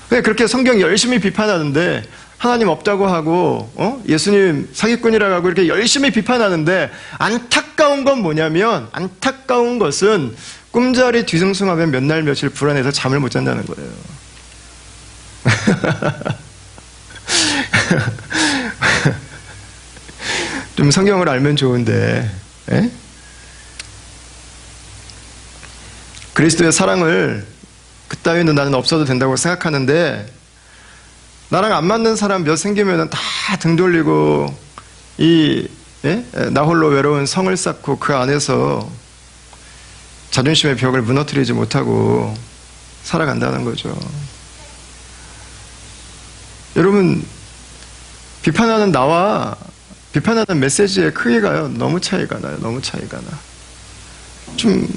A: 그렇게 성경 열심히 비판하는데 하나님 없다고 하고 예수님 사기꾼이라고 하고 이렇게 열심히 비판하는데, 안타까운 건 뭐냐면, 안타까운 것은 꿈자리 뒤숭숭하면 몇 날 며칠 불안해서 잠을 못 잔다는 거예요. 좀 성경을 알면 좋은데, 에? 그리스도의 사랑을 그따위는 나는 없어도 된다고 생각하는데, 나랑 안 맞는 사람 몇 생기면은 다 등 돌리고 나 홀로 외로운 성을 쌓고 그 안에서 자존심의 벽을 무너뜨리지 못하고 살아간다는 거죠. 여러분, 비판하는 나와 비판하는 메시지의 크기가요, 너무 차이가 나요. 너무 차이가 나. 좀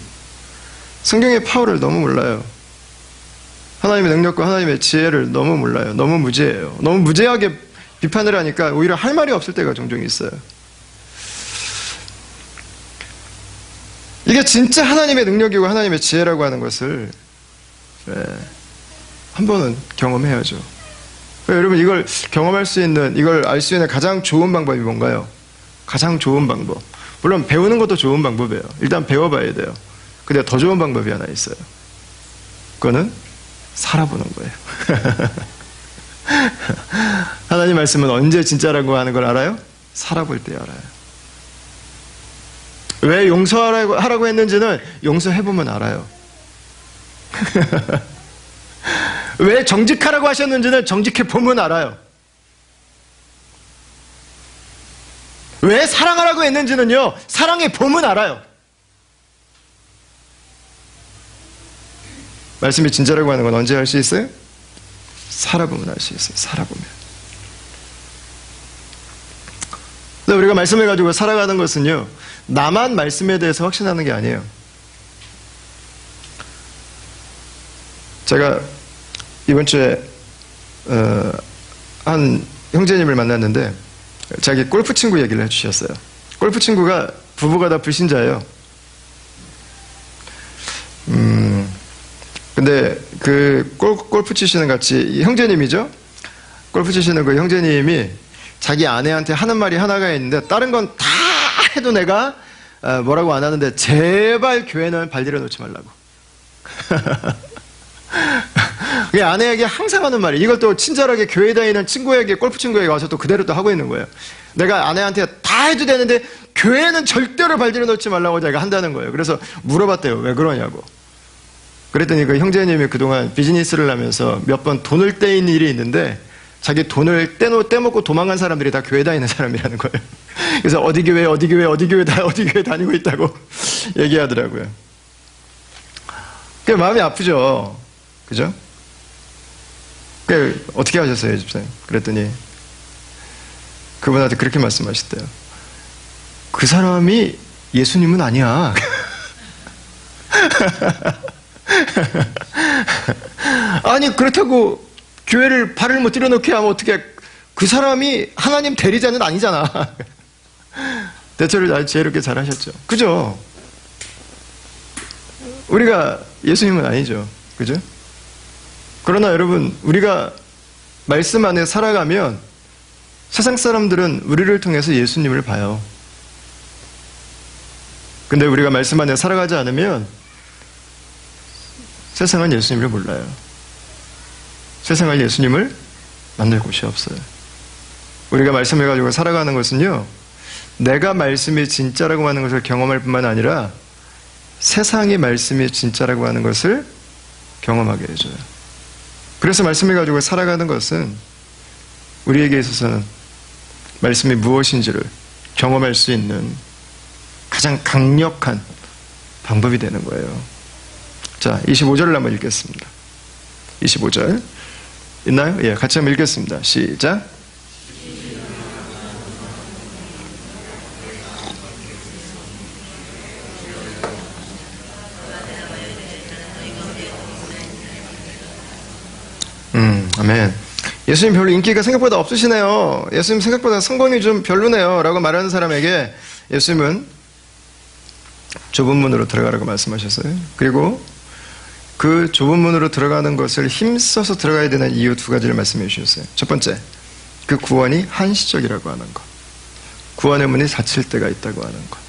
A: 성경의 파워를 너무 몰라요. 하나님의 능력과 하나님의 지혜를 너무 몰라요. 너무 무지해요. 너무 무지하게 비판을 하니까 오히려 할 말이 없을 때가 종종 있어요. 이게 진짜 하나님의 능력이고 하나님의 지혜라고 하는 것을 한 번은 경험해야죠. 여러분, 이걸 경험할 수 있는, 이걸 알 수 있는 가장 좋은 방법이 뭔가요? 가장 좋은 방법. 물론 배우는 것도 좋은 방법이에요. 일단 배워봐야 돼요. 근데 더 좋은 방법이 하나 있어요. 그거는 살아보는 거예요. 하나님 말씀은 언제 진짜라고 하는 걸 알아요? 살아볼 때 알아요. 왜 용서하라고 했는지는 용서해보면 알아요. 왜 정직하라고 하셨는지는 정직해보면 알아요. 왜 사랑하라고 했는지는요, 사랑해보면 알아요. 말씀이 진짜라고 하는 건 언제 알 수 있어요? 살아보면 알 수 있어요. 살아보면. 우리가 말씀을 가지고 살아가는 것은요, 나만 말씀에 대해서 확신하는 게 아니에요. 제가 이번 주에 한 형제님을 만났는데 자기 골프 친구 얘기를 해주셨어요. 골프 친구가 부부가 다 불신자예요. 근데 그 골프 치시는 같이 형제님이죠. 골프 치시는 그 형제님이 자기 아내한테 하는 말이 하나가 있는데, 다른 건 다 해도 내가 뭐라고 안 하는데 제발 교회는 발디뎌 놓지 말라고. 그게 아내에게 항상 하는 말이에요. 이걸 또 친절하게 교회 다니는 친구에게, 골프 친구에게 와서 또 그대로 또 하고 있는 거예요. 내가 아내한테 다 해도 되는데 교회는 절대로 발디뎌 놓지 말라고 제가 한다는 거예요. 그래서 물어봤대요. 왜 그러냐고. 그랬더니 그 형제님이 그동안 비즈니스를 하면서 몇 번 돈을 떼인 일이 있는데, 자기 돈을 떼먹고 도망간 사람들이 다 교회 다니는 사람이라는 거예요. 그래서 어디 교회 다니고 있다고 얘기하더라고요. 그게 마음이 아프죠. 그죠? 그 어떻게 하셨어요, 집사님? 그랬더니 그분한테 그렇게 말씀하셨대요. 그 사람이 예수님은 아니야. 아니, 그렇다고 교회를 발을 못 들여놓게 하면 어떻게, 그 사람이 하나님 대리자는 아니잖아. 대처를 아주 지혜롭게 잘 하셨죠. 그죠? 우리가 예수님은 아니죠. 그죠? 그러나 여러분, 우리가 말씀 안에 살아가면 세상 사람들은 우리를 통해서 예수님을 봐요. 근데 우리가 말씀 안에 살아가지 않으면 세상은 예수님을 몰라요. 세상은 예수님을 만날 곳이 없어요. 우리가 말씀을 가지고 살아가는 것은요, 내가 말씀이 진짜라고 하는 것을 경험할 뿐만 아니라 세상이 말씀이 진짜라고 하는 것을 경험하게 해줘요. 그래서 말씀을 가지고 살아가는 것은 우리에게 있어서는 말씀이 무엇인지를 경험할 수 있는 가장 강력한 방법이 되는 거예요. 자, 25절을 한번 읽겠습니다. 25절 있나요? 예, 같이 한번 읽겠습니다. 시작. 아멘. 예수님 별로 인기가 생각보다 없으시네요. 예수님 생각보다 성공이 좀 별로네요. 라고 말하는 사람에게 예수님은 좁은 문으로 들어가라고 말씀하셨어요. 그리고 그 좁은 문으로 들어가는 것을 힘써서 들어가야 되는 이유 두 가지를 말씀해 주셨어요. 첫 번째, 그 구원이 한시적이라고 하는 것. 구원의 문이 닫힐 때가 있다고 하는 것.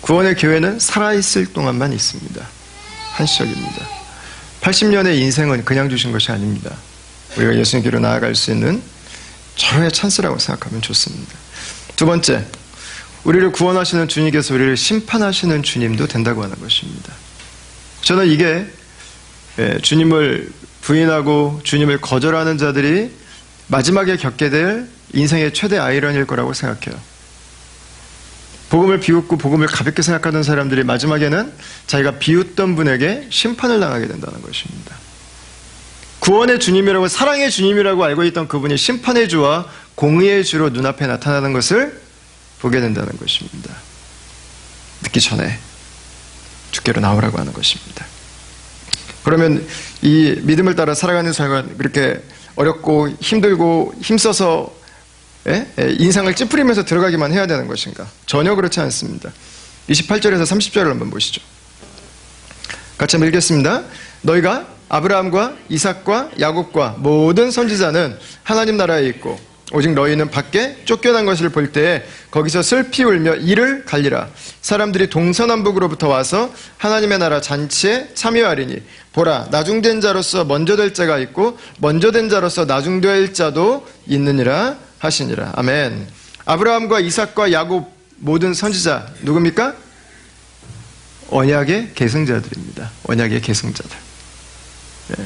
A: 구원의 교회는 살아있을 동안만 있습니다. 한시적입니다. 80년의 인생은 그냥 주신 것이 아닙니다. 우리가 예수님께로 나아갈 수 있는 절호의 찬스라고 생각하면 좋습니다. 두 번째, 우리를 구원하시는 주님께서 우리를 심판하시는 주님도 된다고 하는 것입니다. 저는 이게 주님을 부인하고 주님을 거절하는 자들이 마지막에 겪게 될 인생의 최대 아이러니일 거라고 생각해요. 복음을 비웃고 복음을 가볍게 생각하던 사람들이 마지막에는 자기가 비웃던 분에게 심판을 당하게 된다는 것입니다. 구원의 주님이라고, 사랑의 주님이라고 알고 있던 그분이 심판의 주와 공의의 주로 눈앞에 나타나는 것을 보게 된다는 것입니다. 늦기 전에 주께로 나오라고 하는 것입니다. 그러면 이 믿음을 따라 살아가는 삶은 그렇게 어렵고 힘들고 힘써서 인상을 찌푸리면서 들어가기만 해야 되는 것인가? 전혀 그렇지 않습니다. 28절에서 30절을 한번 보시죠. 같이 한번 읽겠습니다. 너희가 아브라함과 이삭과 야곱과 모든 선지자는 하나님 나라에 있고 오직 너희는 밖에 쫓겨난 것을 볼 때에 거기서 슬피 울며 이를 갈리라. 사람들이 동서남북으로부터 와서 하나님의 나라 잔치에 참여하리니 보라, 나중된 자로서 먼저 될 자가 있고 먼저 된 자로서 나중될 자도 있느니라 하시니라. 아멘. 아브라함과 이삭과 야곱 모든 선지자 누굽니까? 언약의 계승자들입니다. 언약의 계승자들. 네.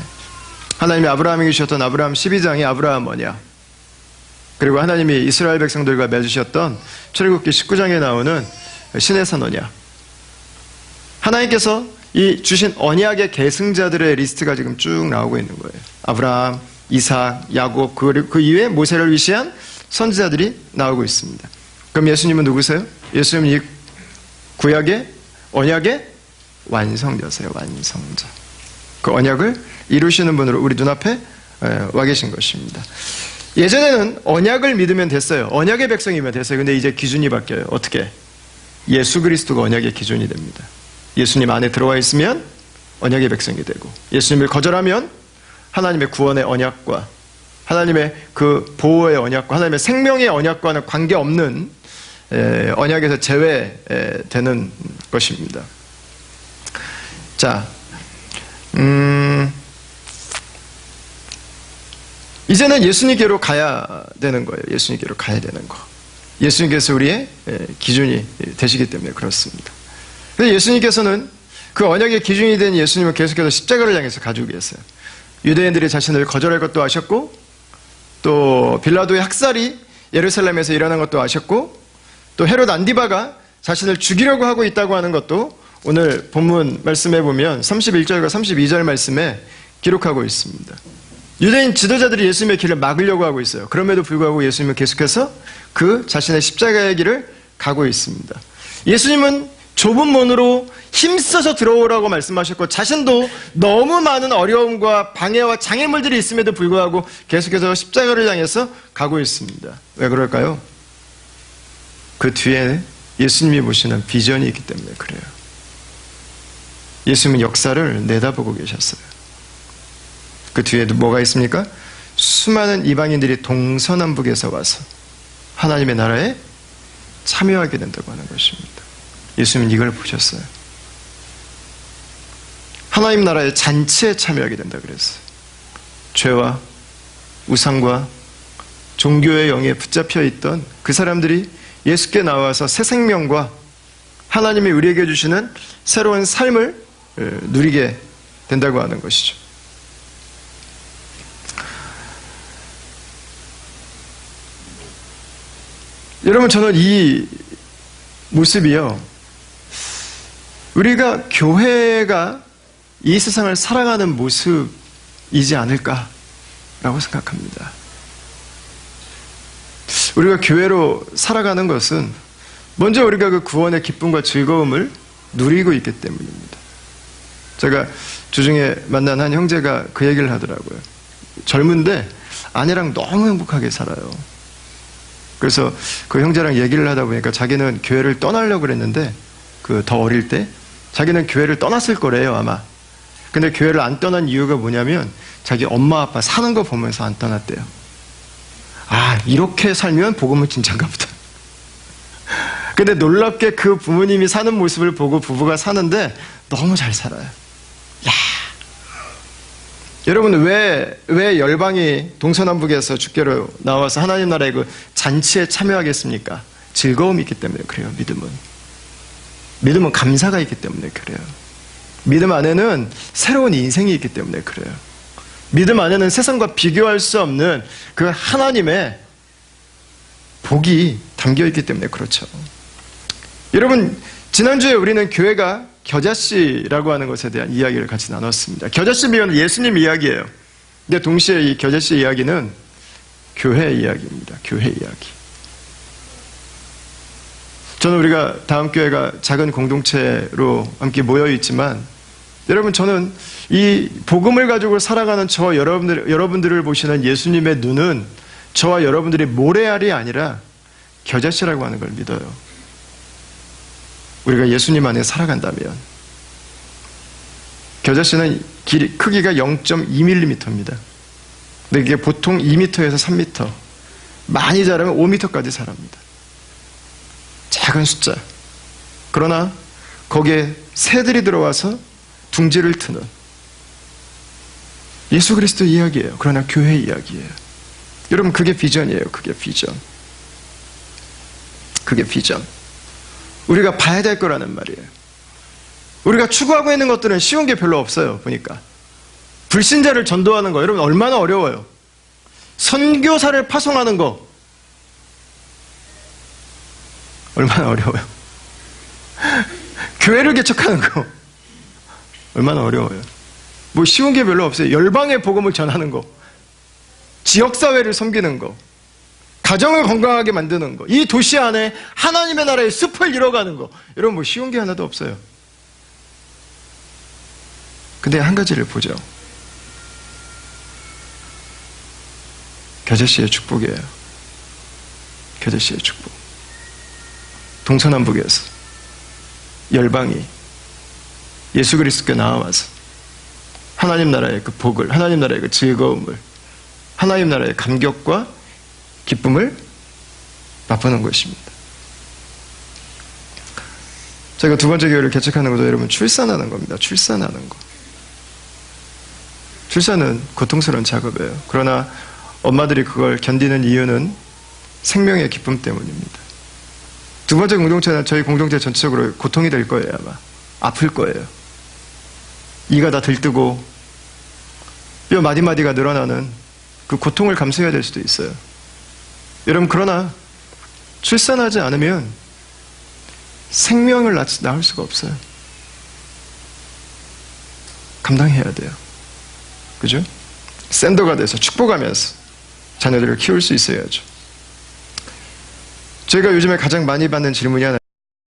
A: 하나님이 아브라함에게 주셨던 아브라함 12장이 아브라함 언약, 그리고 하나님이 이스라엘 백성들과 맺으셨던 출애굽기 19장에 나오는 시내산 언약. 하나님께서 이 주신 언약의 계승자들의 리스트가 지금 쭉 나오고 있는 거예요. 아브라함, 이삭, 야곱, 그 이외에 모세를 위시한 선지자들이 나오고 있습니다. 그럼 예수님은 누구세요? 예수님은 이 구약의 언약의 완성자세요. 완성자. 그 언약을 이루시는 분으로 우리 눈앞에 와 계신 것입니다. 예전에는 언약을 믿으면 됐어요. 언약의 백성이면 됐어요. 근데 이제 기준이 바뀌어요. 어떻게? 예수 그리스도가 언약의 기준이 됩니다. 예수님 안에 들어와 있으면 언약의 백성이 되고, 예수님을 거절하면 하나님의 구원의 언약과 하나님의 그 보호의 언약과 하나님의 생명의 언약과는 관계없는 언약에서 제외되는 것입니다. 자, 이제는 예수님께로 가야 되는 거예요. 예수님께로 가야 되는 거. 예수님께서 우리의 기준이 되시기 때문에 그렇습니다. 그래서 예수님께서는 그 언약의 기준이 된 예수님을 계속해서 십자가를 향해서 가지고 계세요. 유대인들이 자신을 거절할 것도 아셨고, 또 빌라도의 학살이 예루살렘에서 일어난 것도 아셨고, 또 헤롯 안디바가 자신을 죽이려고 하고 있다고 하는 것도 오늘 본문 말씀해 보면 31절과 32절 말씀에 기록하고 있습니다. 유대인 지도자들이 예수님의 길을 막으려고 하고 있어요. 그럼에도 불구하고 예수님은 계속해서 그 자신의 십자가의 길을 가고 있습니다. 예수님은 좁은 문으로 힘써서 들어오라고 말씀하셨고, 자신도 너무 많은 어려움과 방해와 장애물들이 있음에도 불구하고 계속해서 십자가를 향해서 가고 있습니다. 왜 그럴까요? 그 뒤에 예수님이 보시는 비전이 있기 때문에 그래요. 예수님은 역사를 내다보고 계셨어요. 그 뒤에도 뭐가 있습니까? 수많은 이방인들이 동서남북에서 와서 하나님의 나라에 참여하게 된다고 하는 것입니다. 예수님은 이걸 보셨어요. 하나님 나라의 잔치에 참여하게 된다 그랬어요. 죄와 우상과 종교의 영에 붙잡혀 있던 그 사람들이 예수께 나와서 새 생명과 하나님이 우리에게 주시는 새로운 삶을 누리게 된다고 하는 것이죠. 여러분, 저는 이 모습이요, 우리가 교회가 이 세상을 살아가는 모습이지 않을까라고 생각합니다. 우리가 교회로 살아가는 것은 먼저 우리가 그 구원의 기쁨과 즐거움을 누리고 있기 때문입니다. 제가 주중에 만난 한 형제가 그 얘기를 하더라고요. 젊은데 아내랑 너무 행복하게 살아요. 그래서 그 형제랑 얘기를 하다 보니까 자기는 교회를 떠나려고 그랬는데, 그 더 어릴 때 자기는 교회를 떠났을 거래요, 아마. 근데 교회를 안 떠난 이유가 뭐냐면 자기 엄마 아빠 사는 거 보면서 안 떠났대요. 아, 이렇게 살면 복음은 진짜인가 보다. 근데 놀랍게 그 부모님이 사는 모습을 보고 부부가 사는데 너무 잘 살아요. 야, 여러분 왜 열방이 동서남북에서 주께로 나와서 하나님 나라의 그 잔치에 참여하겠습니까? 즐거움이 있기 때문에 그래요. 믿음은 감사가 있기 때문에 그래요. 믿음 안에는 새로운 인생이 있기 때문에 그래요. 믿음 안에는 세상과 비교할 수 없는 그 하나님의 복이 담겨 있기 때문에 그렇죠. 여러분, 지난주에 우리는 교회가 겨자씨라고 하는 것에 대한 이야기를 같이 나눴습니다. 겨자씨 비유는 예수님 이야기예요. 근데 동시에 이 겨자씨 이야기는 교회 이야기입니다. 교회 이야기. 저는 우리가 다음 교회가 작은 공동체로 함께 모여 있지만, 여러분, 저는 이 복음을 가지고 살아가는 저와 여러분들을 보시는 예수님의 눈은 저와 여러분들이 모래알이 아니라 겨자씨라고 하는 걸 믿어요. 우리가 예수님 안에 살아간다면. 겨자씨는 크기가 0.2mm입니다. 근데 이게 보통 2m에서 3m, 많이 자라면 5m까지 자랍니다. 작은 숫자. 그러나 거기에 새들이 들어와서 둥지를 트는 예수 그리스도 이야기예요. 그러나 교회 이야기예요. 여러분, 그게 비전이에요. 그게 비전. 그게 비전. 우리가 봐야 될 거라는 말이에요. 우리가 추구하고 있는 것들은 쉬운 게 별로 없어요. 보니까 불신자를 전도하는 거, 여러분 얼마나 어려워요. 선교사를 파송하는 거 얼마나 어려워요. 교회를 개척하는 거 얼마나 어려워요. 뭐 쉬운 게 별로 없어요. 열방의 복음을 전하는 거, 지역사회를 섬기는 거, 가정을 건강하게 만드는 거, 이 도시 안에 하나님의 나라의 숲을 이뤄가는 거, 여러분 뭐 쉬운 게 하나도 없어요. 근데 한 가지를 보죠. 겨자씨의 축복이에요. 겨자씨의 축복. 동서남북에서 열방이 예수 그리스도께 나와서 하나님 나라의 그 복을, 하나님 나라의 그 즐거움을, 하나님 나라의 감격과 기쁨을 맛보는 것입니다. 제가 두 번째 교회를 개척하는 것도 여러분 출산하는 겁니다. 출산하는 거. 출산은 고통스러운 작업이에요. 그러나 엄마들이 그걸 견디는 이유는 생명의 기쁨 때문입니다. 두 번째 공동체는 저희 공동체 전체적으로 고통이 될 거예요. 아마 아플 거예요. 이가 다 들뜨고 뼈 마디마디가 늘어나는 그 고통을 감수해야 될 수도 있어요. 여러분, 그러나 출산하지 않으면 생명을 낳을 수가 없어요. 감당해야 돼요. 그죠? 샌더가 돼서 축복하면서 자녀들을 키울 수 있어야죠. 저희가 요즘에 가장 많이 받는 질문이 하나